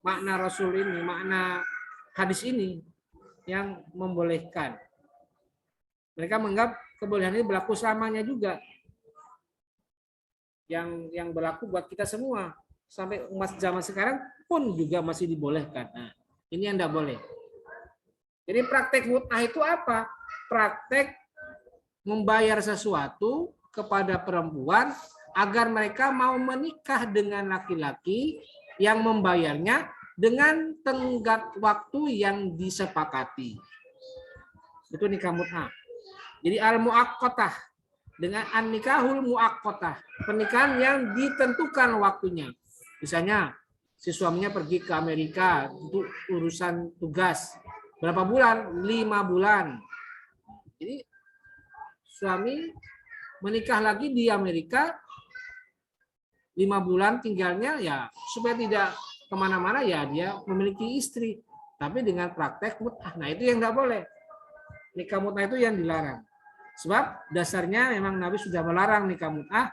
makna Rasul ini, makna hadis ini yang membolehkan. Mereka menganggap kebolehan ini berlaku selamanya juga. Yang berlaku buat kita semua. Sampai umat zaman sekarang pun juga masih dibolehkan. Nah, ini yang tidak boleh. Jadi praktek mut'ah itu apa? Praktek membayar sesuatu kepada perempuan agar mereka mau menikah dengan laki-laki yang membayarnya dengan tenggat waktu yang disepakati. Itu nikah mut'ah. Jadi al-mu'aqqatah dengan an-nikahul mu'aqqatah, pernikahan yang ditentukan waktunya. Misalnya si suaminya pergi ke Amerika untuk urusan tugas. Berapa bulan? 5 bulan. Jadi suami menikah lagi di Amerika 5 bulan tinggalnya ya supaya tidak kemana-mana ya dia memiliki istri. Tapi dengan praktek mut'ah. Nah itu yang tidak boleh. Nikah mut'ah itu yang dilarang. Sebab dasarnya memang Nabi sudah melarang nikah mut'ah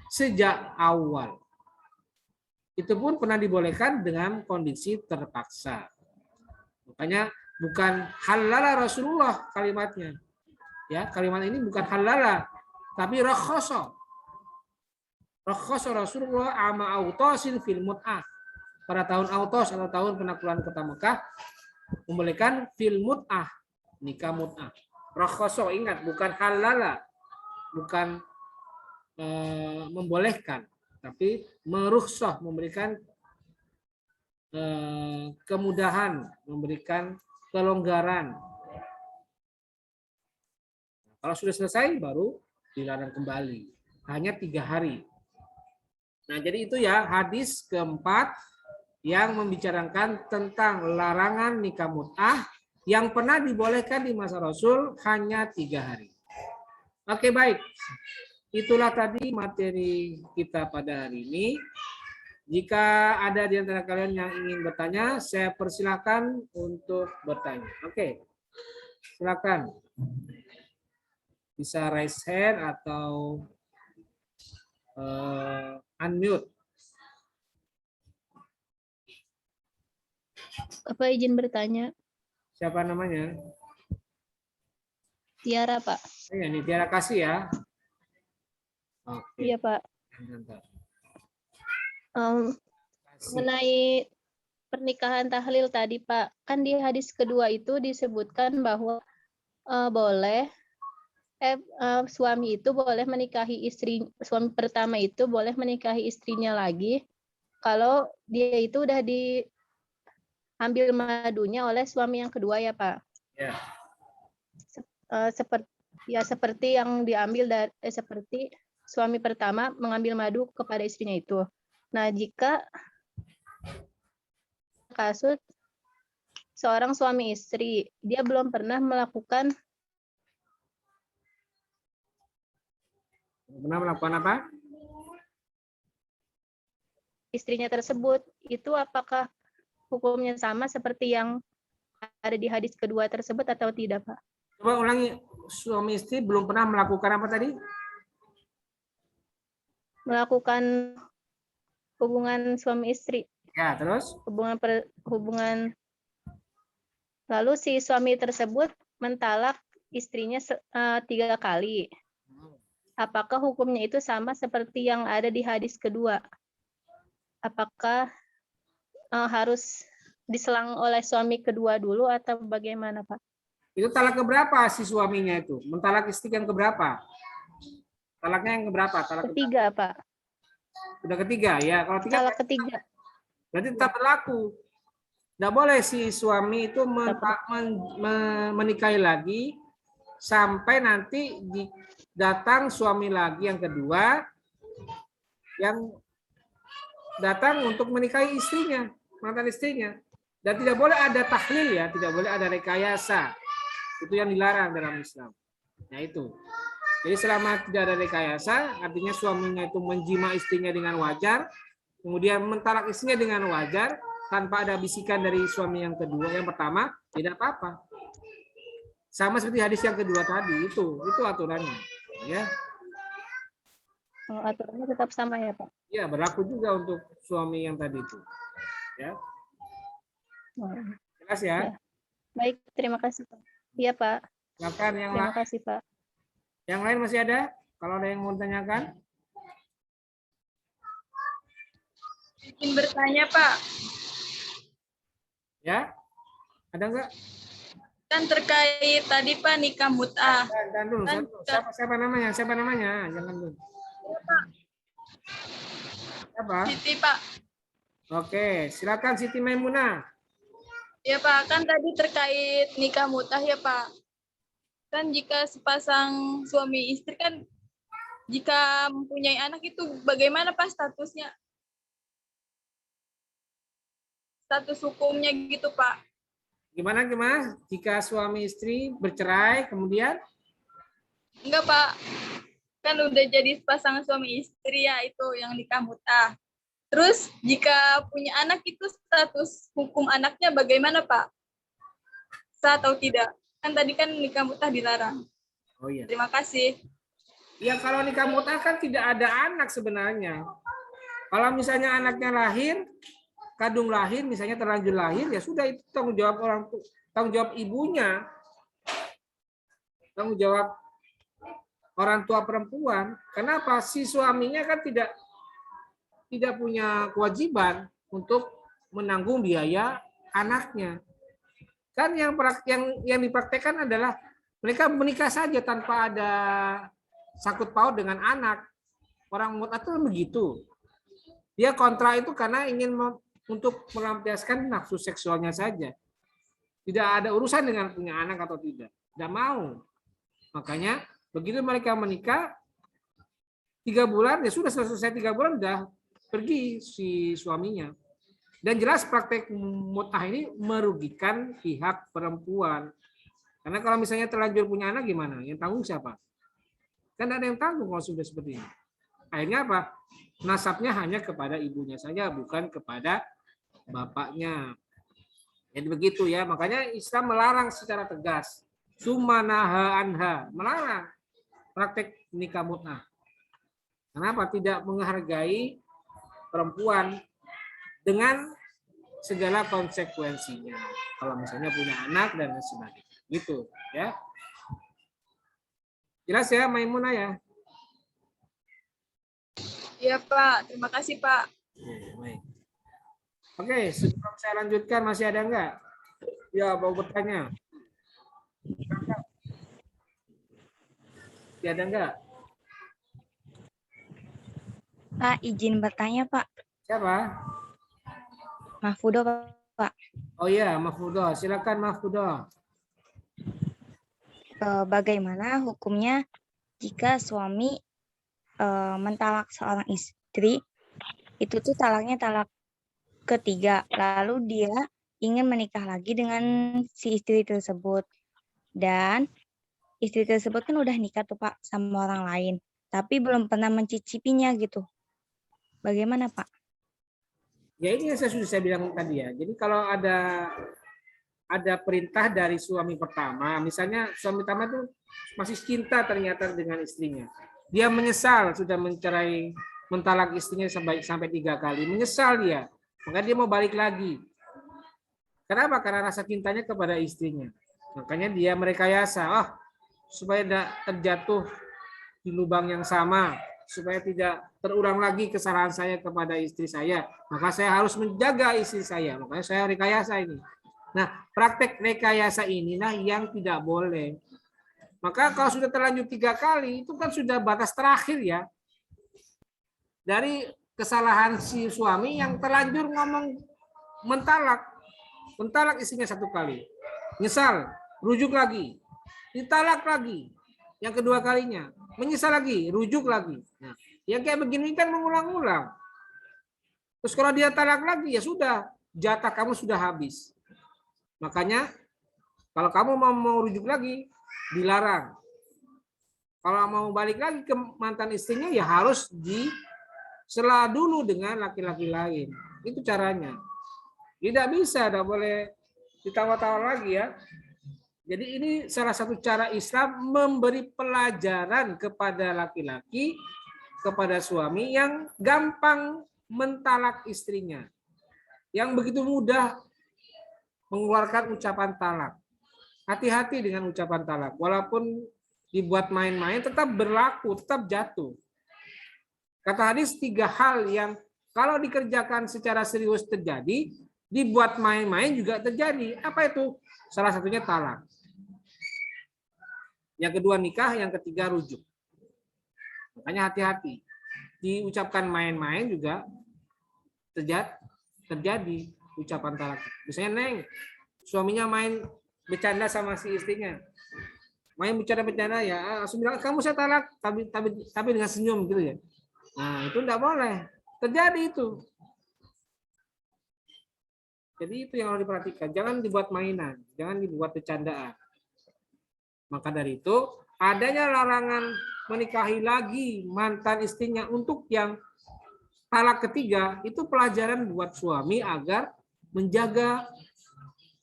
sejak awal. Itu pun pernah dibolehkan dengan kondisi terpaksa. Makanya bukan halala Rasulullah kalimatnya. Ya, kalimat ini bukan halala, tapi rakhasa. Rakhasa Rasulullah ama autasin fil mut'ah. Pada tahun Autos atau tahun penaklukan kota Mekah membolehkan fil mut'ah, nikah mut'ah. Rakhasa, ingat, bukan halala, bukan membolehkan, tapi merukhsah, memberikan kemudahan, memberikan kelonggaran. Kalau sudah selesai baru dilarang kembali. Hanya 3 hari. Nah, jadi itu ya hadis keempat yang membicarakan tentang larangan nikah mut'ah yang pernah dibolehkan di masa Rasul hanya 3 hari. Oke, baik. Itulah tadi materi kita pada hari ini. Jika ada di antara kalian yang ingin bertanya, saya persilakan untuk bertanya. Oke, silakan. Bisa raise hand atau unmute. Apa izin bertanya? Siapa namanya? Tiara, Pak. Ya, ini Tiara kasih ya. Oke. Iya, Pak. Bentar. Mengenai pernikahan tahlil tadi, Pak, kan di hadis kedua itu disebutkan bahwa suami itu boleh menikahi istri, suami pertama itu boleh menikahi istrinya lagi kalau dia itu udah diambil madunya oleh suami yang kedua, ya Pak. Ya. Seperti yang diambil dari seperti suami pertama mengambil madu kepada istrinya itu. Nah, jika kasus seorang suami istri, dia belum pernah melakukan apa? Istrinya tersebut, itu apakah hukumnya sama seperti yang ada di hadis kedua tersebut atau tidak, Pak? Coba ulangi, suami istri belum pernah melakukan apa tadi? Melakukan hubungan suami istri. Ya, terus? Hubungan. Lalu si suami tersebut mentalak istrinya 3 kali. Apakah hukumnya itu sama seperti yang ada di hadis kedua? Apakah harus diselang oleh suami kedua dulu atau bagaimana, Pak? Itu talak keberapa si suaminya itu? Mentalak istri yang keberapa? Talaknya yang keberapa? Ketiga, Pak. Sudah ketiga ya. Kalau Talak ketiga. Berarti tetap berlaku. Tidak boleh si suami itu menikahi lagi sampai nanti datang suami lagi yang kedua yang datang untuk menikahi istrinya, mantan istrinya. Dan tidak boleh ada tahlil ya, tidak boleh ada rekayasa. Itu yang dilarang dalam Islam. Nah itu. Jadi selama tidak ada rekayasa, artinya suaminya itu menjima istrinya dengan wajar, kemudian mentalak istrinya dengan wajar, tanpa ada bisikan dari suami yang kedua, yang pertama, tidak apa-apa. Sama seperti hadis yang kedua tadi, itu aturannya. Ya. aturannya tetap sama ya Pak? Ya, berlaku juga untuk suami yang tadi itu. Ya, Oh, jelas ya. Ya. Baik, terima kasih Pak. Iya Pak, Silakan yang terima lain. kasih Pak. Yang lain masih ada? Kalau ada yang mau tanyakan? Ingin bertanya Pak, Ya, ada nggak? kan terkait tadi Pak nikah mut'ah. Dan dulu, Kan siapa namanya? Siapa namanya? Jangan dulu. Siapa? Siti Pak. Oke, silakan Siti Maimunah. Ya Pak, kan tadi terkait nikah mut'ah ya Pak. Kan jika sepasang suami istri kan jika mempunyai anak itu bagaimana Pak statusnya? Status hukumnya gitu Pak. Gimana? Jika suami istri bercerai, kemudian Enggak Pak, kan udah jadi pasangan suami istri ya itu yang nikah mut'ah. Terus jika punya anak itu status hukum anaknya bagaimana Pak? Sah atau tidak? Kan tadi kan nikah mut'ah dilarang. oh iya. Terima kasih. Ya kalau nikah mut'ah kan tidak ada anak sebenarnya. Kalau misalnya anaknya lahir, kadung lahir, misalnya terlanjur lahir, ya sudah itu tanggung jawab orang tua, tanggung jawab ibunya, tanggung jawab orang tua perempuan. Kenapa? Si suaminya kan tidak punya kewajiban untuk menanggung biaya anaknya. Kan yang dipraktekkan adalah mereka menikah saja tanpa ada sangkut paut dengan anak. Orang mut'ah itu begitu. Dia kontra itu karena ingin untuk melampiaskan nafsu seksualnya saja. Tidak ada urusan dengan punya anak atau tidak. Tidak mau. Makanya begitu mereka menikah, 3 bulan, ya sudah selesai 3 bulan, sudah pergi si suaminya. Dan jelas praktek mut'ah ini merugikan pihak perempuan. Karena kalau misalnya terlanjur punya anak gimana? Yang tanggung siapa? Kan tidak ada yang tanggung kalau sudah seperti ini. Akhirnya apa? Nasabnya hanya kepada ibunya saja, bukan kepada bapaknya. Jadi begitu ya. Makanya Islam melarang secara tegas. Sumanaha anha, melarang praktek nikah mut'ah. Kenapa? Tidak menghargai perempuan dengan segala konsekuensinya. Kalau misalnya punya anak dan sebagainya. Gitu ya. Jelas ya Maimunah ya? Iya Pak, terima kasih Pak. Baik. Oke, sebelum saya lanjutkan masih ada enggak? Ya, mau bertanya. Masih ada enggak? Pak, izin bertanya Pak. Siapa? Mahfudo Pak. Oh iya, Mahfudo. Silakan Mahfudo. Bagaimana hukumnya jika suami mentalak seorang istri, itu tuh talaknya talak ketiga, lalu dia ingin menikah lagi dengan si istri tersebut, dan istri tersebut kan udah nikah tuh Pak sama orang lain, tapi belum pernah mencicipinya gitu. Bagaimana Pak? Ya ini yang sudah saya bilang tadi ya. Jadi kalau ada perintah dari suami pertama, misalnya suami pertama itu masih cinta ternyata dengan istrinya. Dia menyesal sudah mentalak istrinya sampai 3 kali. Menyesal dia. Maka dia mau balik lagi. Kenapa? Karena rasa cintanya kepada istrinya. Makanya dia merekayasa. Supaya tidak terjatuh di lubang yang sama. Supaya tidak terulang lagi kesalahan saya kepada istri saya. Maka saya harus menjaga istri saya. Makanya saya rekayasa ini. Nah, praktek rekayasa inilah yang tidak boleh. Maka kalau sudah terlanjur 3 kali, itu kan sudah batas terakhir ya. Dari kesalahan si suami yang terlanjur ngomong mentalak istrinya 1 kali. Nyesal, rujuk lagi. Ditalak lagi. Yang kedua kalinya. Menyesal lagi, rujuk lagi. Nah, yang kayak begini kan mengulang-ulang. Terus kalau dia talak lagi, ya sudah. Jatah kamu sudah habis. Makanya, kalau kamu mau rujuk lagi, dilarang. Kalau mau balik lagi ke mantan istrinya, ya harus disela dulu dengan laki-laki lain. Itu caranya. Tidak bisa, tidak boleh ditawar-tawar lagi ya. Jadi ini salah satu cara Islam memberi pelajaran kepada laki-laki kepada suami yang gampang mentalak istrinya, yang begitu mudah mengeluarkan ucapan talak. Hati-hati dengan ucapan talak, walaupun dibuat main-main tetap berlaku, tetap jatuh. Kata hadis 3 hal yang kalau dikerjakan secara serius terjadi, dibuat main-main juga terjadi. Apa itu? Salah satunya talak. Yang kedua nikah, yang ketiga rujuk. Makanya hati-hati. Diucapkan main-main juga terjadi ucapan talak. Misalnya Neng, suaminya main bercanda sama si istrinya. Main bercanda ya, langsung bilang kamu saya talak, tapi dengan senyum gitu ya. Nah, itu enggak boleh. Terjadi itu. Jadi itu yang harus diperhatikan. Jangan dibuat mainan, jangan dibuat bercandaan. Maka dari itu, adanya larangan menikahi lagi mantan istrinya untuk yang talak ketiga, itu pelajaran buat suami agar menjaga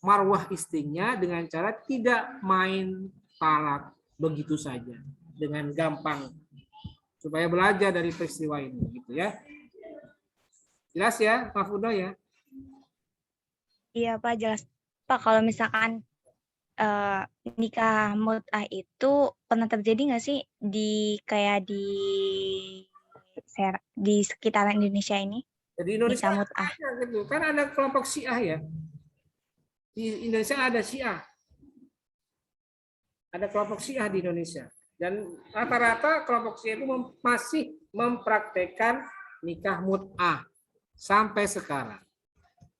marwah istrinya dengan cara tidak main talak begitu saja, dengan gampang. Supaya belajar dari peristiwa ini, gitu ya. Jelas ya, Pak Fudo ya? Iya Pak, jelas. Pak, kalau misalkan nikah mut'ah itu pernah terjadi nggak sih di sekitaran Indonesia ini? Jadi Indonesia Nikah mut'ah. ada gitu. Kan ada kelompok Syiah ya. Di Indonesia ada Syiah. Ada kelompok Syiah di Indonesia. Dan rata-rata kelompok Syiah itu masih mempraktekkan nikah mut'ah sampai sekarang.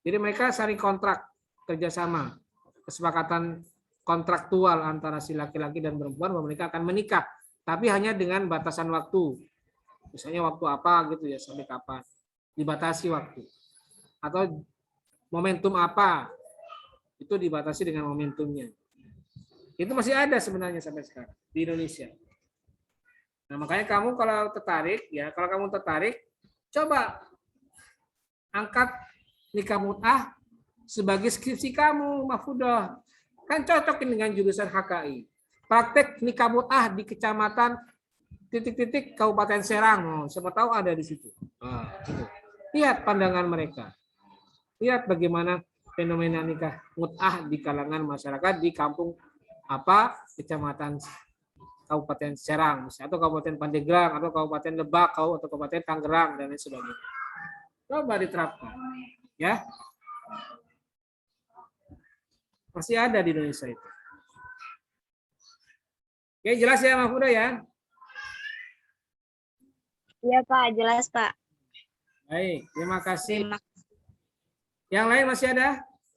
Jadi mereka saling kontrak kerjasama, kesepakatan kontraktual antara si laki-laki dan perempuan bahwa mereka akan menikah, tapi hanya dengan batasan waktu. Misalnya waktu apa gitu ya, sampai kapan. Dibatasi waktu. Atau momentum apa, itu dibatasi dengan momentumnya. Itu masih ada sebenarnya sampai sekarang di Indonesia. Nah, makanya kamu kalau tertarik, coba angkat nikah mut'ah sebagai skripsi kamu, Mahfudah. Kan cocokin dengan jurusan HKI. Praktek nikah mut'ah di kecamatan titik-titik Kabupaten Serang. Oh, siapa tahu ada di situ. Nah, gitu. Lihat pandangan mereka. Lihat bagaimana fenomena nikah mut'ah di kalangan masyarakat di kampung kecamatan Kabupaten Serang, atau Kabupaten Pandeglang, atau Kabupaten Lebak, atau Kabupaten Tangerang, dan lain sebagainya. Coba diterapkan. Ya. Masih ada di Indonesia itu. Oke, jelas ya Mas Fudo ya? Iya Pak, jelas Pak. Baik, terima kasih. Terima Yang lain masih ada?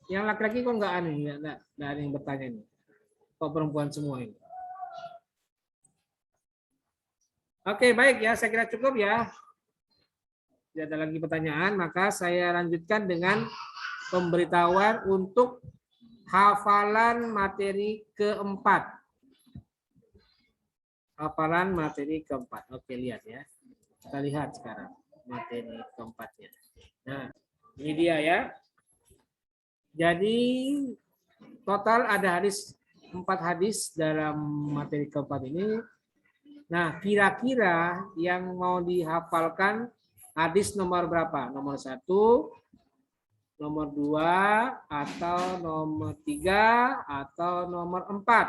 Yang laki-laki kok enggak ada yang bertanya ini. Kok perempuan semua ini? Oke, baik ya, saya kira cukup ya. Tidak ada lagi pertanyaan, maka saya lanjutkan dengan pemberitahuan untuk hafalan materi keempat. Hafalan materi keempat. Oke, lihat ya. Kita lihat sekarang materi keempatnya. Nah, ini dia ya. Jadi total ada 4 hadis dalam materi keempat ini. Nah, kira-kira yang mau dihafalkan hadis nomor berapa? Nomor 1, nomor 2, atau nomor 3, atau nomor 4?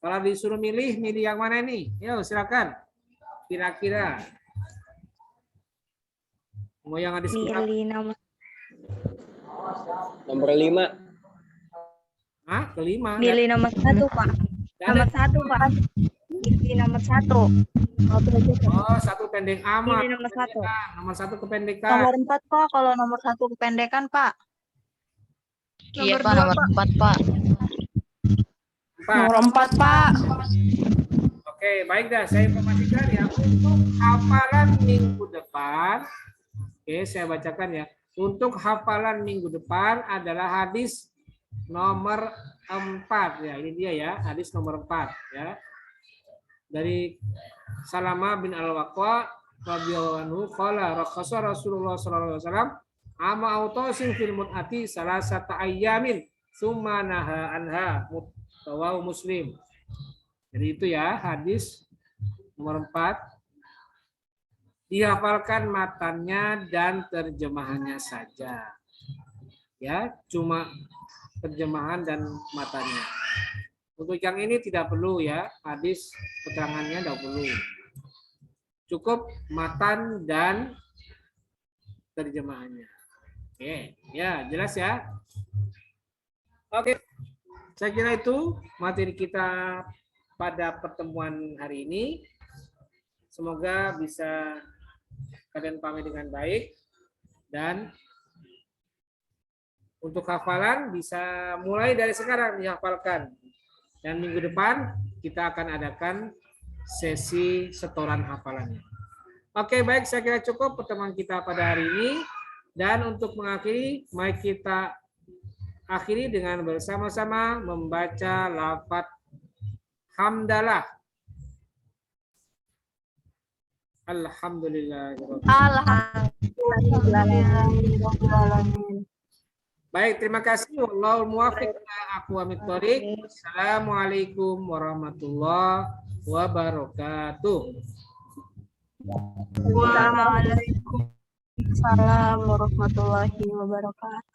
Kalau disuruh milih yang mana nih? Yuk, silakan. Kira-kira. Mau yang hadis berapa? Milih nomor Nomor 5. Hah? Kelima. Milih nomor 1 Pak. Nomor 1 Pak. Milih nomor 1. Oh, 1 pendek amat. Milih nomor 1. Nomor 1 kependekan. Nomor 4, Pak. Kalau nomor 1 kependekan, Pak. Iya, Pak, nomor 4, Pak. 4. Nomor 4, Pak. Oke, baik dah. Saya informasikan ya untuk hafalan minggu depan. Oke, saya bacakan ya. Untuk hafalan minggu depan adalah hadis nomor 4 ya. Ini dia ya, hadis nomor 4 ya. Dari Salamah bin Al-Waqwa radhiyallahu anhu qala rakhasa Rasulullah sallallahu alaihi wasallam ama autosin fil mut'ati salasata ayyamin summa naha anha rawahu Muslim. Jadi itu ya hadis nomor 4 Dihafalkan matannya dan terjemahannya saja. Ya, cuma terjemahan dan matanya. Untuk yang ini tidak perlu ya, hadis keterangannya tidak perlu. Cukup matan dan terjemahannya. Oke, ya jelas ya. Oke, saya kira itu materi kita pada pertemuan hari ini. Semoga bisa kalian pahami dengan baik dan untuk hafalan bisa mulai dari sekarang dihafalkan. Dan minggu depan kita akan adakan sesi setoran hafalannya. Oke, baik, saya kira cukup pertemuan kita pada hari ini. Dan untuk mengakhiri, mari kita akhiri dengan bersama-sama membaca lafaz hamdalah. Alhamdulillah. Alhamdulillahirrahmanirrahim. Baik, terima kasih. Wallahul muwaffiq ila aqwamit thoriq. Assalamualaikum warahmatullahi wabarakatuh. Waalaikumsalam warahmatullahi wabarakatuh.